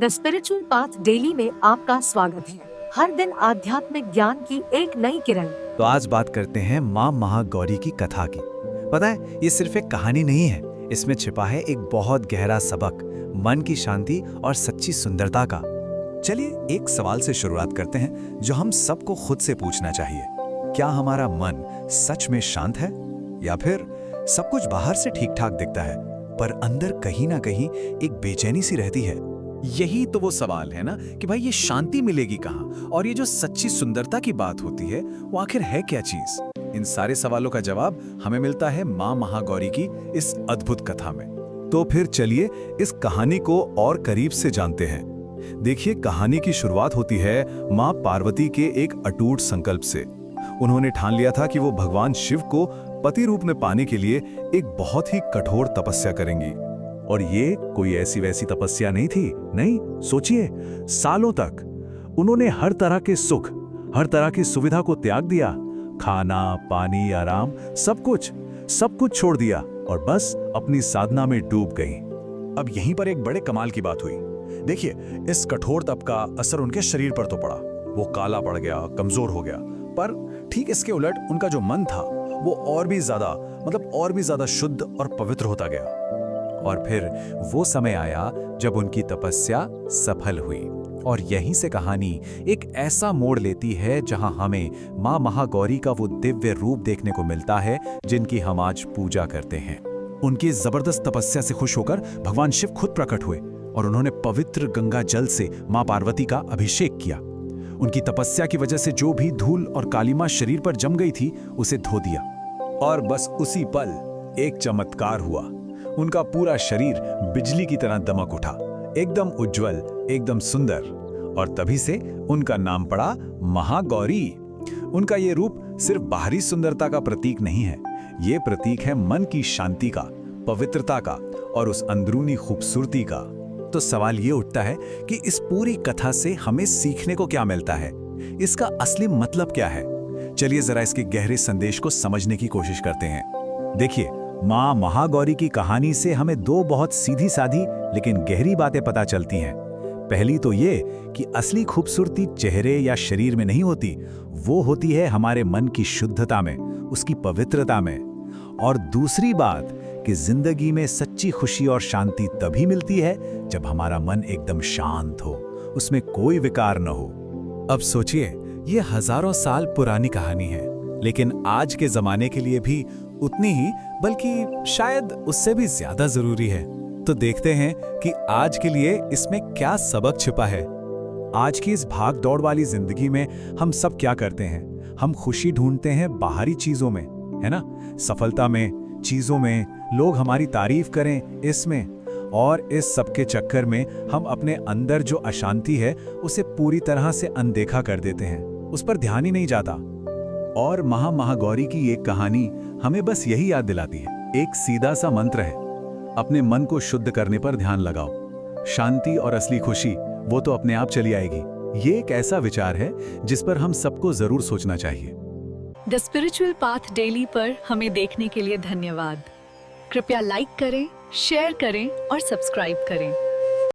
The spiritual path daily में आपका स्वागत है। हर दिन आध्यात्मिक ज्ञान की एक नई किरण। तो आज बात करते हैं माँ महागौरी की कथा की। पता है, ये सिर्फ एक कहानी नहीं है, इसमें छिपा है एक बहुत गहरा सबक, मन की शांति और सच्ची सुंदरता का। चलिए एक सवाल से शुरुआत करते हैं जो हम सबको खुद से पूछना चाहिए। क्या हमारा मन सच में शांत है, या फिर सब कुछ बाहर से ठीक ठाक दिखता है पर अंदर कहीं ना कहीं एक बेचैनी सी रहती है? यही तो वो सवाल है ना कि भाई ये शांति मिलेगी कहाँ, और ये जो सच्ची सुंदरता की बात होती है वो आखिर है क्या चीज? इन सारे सवालों का जवाब हमें मिलता है माँ महागौरी की इस अद्भुत कथा में। तो फिर चलिए इस कहानी को और करीब से जानते हैं। देखिए, कहानी की शुरुआत होती है माँ पार्वती के एक अटूट संकल्प से। उन्होंने ठान लिया था कि वो भगवान शिव को पति रूप में पाने के लिए एक बहुत ही कठोर तपस्या करेंगी। और ये कोई ऐसी वैसी तपस्या नहीं थी। नहीं, सोचिए, सालों तक उन्होंने हर तरह के सुख, हर तरह की सुविधा को त्याग दिया। खाना, पानी, आराम, सब कुछ छोड़ दिया और बस अपनी साधना में डूब गई। अब यहीं पर एक बड़े कमाल की बात हुई। देखिए, इस कठोर तप का असर उनके शरीर पर तो पड़ा, वो काला पड़ गया, कमजोर हो गया। पर ठीक इसके उलट उनका जो मन था वो और भी ज्यादा शुद्ध और पवित्र होता गया। और फिर वो समय आया जब उनकी तपस्या सफल हुई। और यहीं से कहानी एक ऐसा मोड़ लेती है जहां हमें माँ महागौरी का वो दिव्य रूप देखने को मिलता है जिनकी हम आज पूजा करते हैं। उनकी जबरदस्त तपस्या से खुश होकर भगवान शिव खुद प्रकट हुए और उन्होंने पवित्र गंगा जल से माँ पार्वती का अभिषेक किया। उनकी तपस्या की वजह से जो भी धूल और कालिमा शरीर पर जम गई थी उसे धो दिया। और बस उसी पल एक चमत्कार हुआ। उनका पूरा शरीर बिजली की तरह दमक उठा, एकदम उज्जवल, एकदम सुंदर। और तभी से उनका नाम पड़ा महागौरी। उनका ये रूप सिर्फ बाहरी सुंदरता का प्रतीक नहीं है, ये प्रतीक है मन की शांति का, पवित्रता का और उस अंदरूनी खूबसूरती का। तो सवाल ये उठता है कि इस पूरी कथा से हमें सीखने को क्या मिलता है? इसका असली मतलब क्या है? चलिए जरा इसके गहरे संदेश को समझने की कोशिश करते हैं। देखिए, माँ महागौरी की कहानी से हमें दो बहुत सीधी साधी लेकिन गहरी बातें पता चलती हैं। पहली तो ये कि असली खूबसूरती चेहरे या शरीर में नहीं होती, वो होती है हमारे मन की शुद्धता में, उसकी पवित्रता में। और दूसरी बात कि जिंदगी में सच्ची खुशी और शांति तभी मिलती है जब हमारा मन एकदम शांत हो, उसमें कोई विकार न हो। अब सोचिए, ये हजारों साल पुरानी कहानी है, लेकिन आज के जमाने के लिए भी उतनी ही, बल्कि शायद उससे भी ज्यादा जरूरी है। तो देखते हैं कि आज के लिए इसमें क्या सबक छिपा है। आज की इस भाग दौड़ वाली जिंदगी में हम सब क्या करते हैं? हम खुशी ढूंढते हैं बाहरी चीजों में, है ना? सफलता में, चीजों में, लोग हमारी तारीफ करें इसमें। और इस सब के चक्कर में हम अपने अंदर जो अशांति है उसे पूरी तरह से अनदेखा कर देते हैं, उस पर ध्यान ही नहीं जाता। और महागौरी की एक कहानी हमें बस यही याद दिलाती है। एक सीधा सा मंत्र है, अपने मन को शुद्ध करने पर ध्यान लगाओ। शांति और असली खुशी वो तो अपने आप चली आएगी। ये एक ऐसा विचार है जिस पर हम सबको जरूर सोचना चाहिए। द स्पिरिचुअल पाथ डेली पर हमें देखने के लिए धन्यवाद। कृपया लाइक करें, शेयर करें और सब्सक्राइब करें।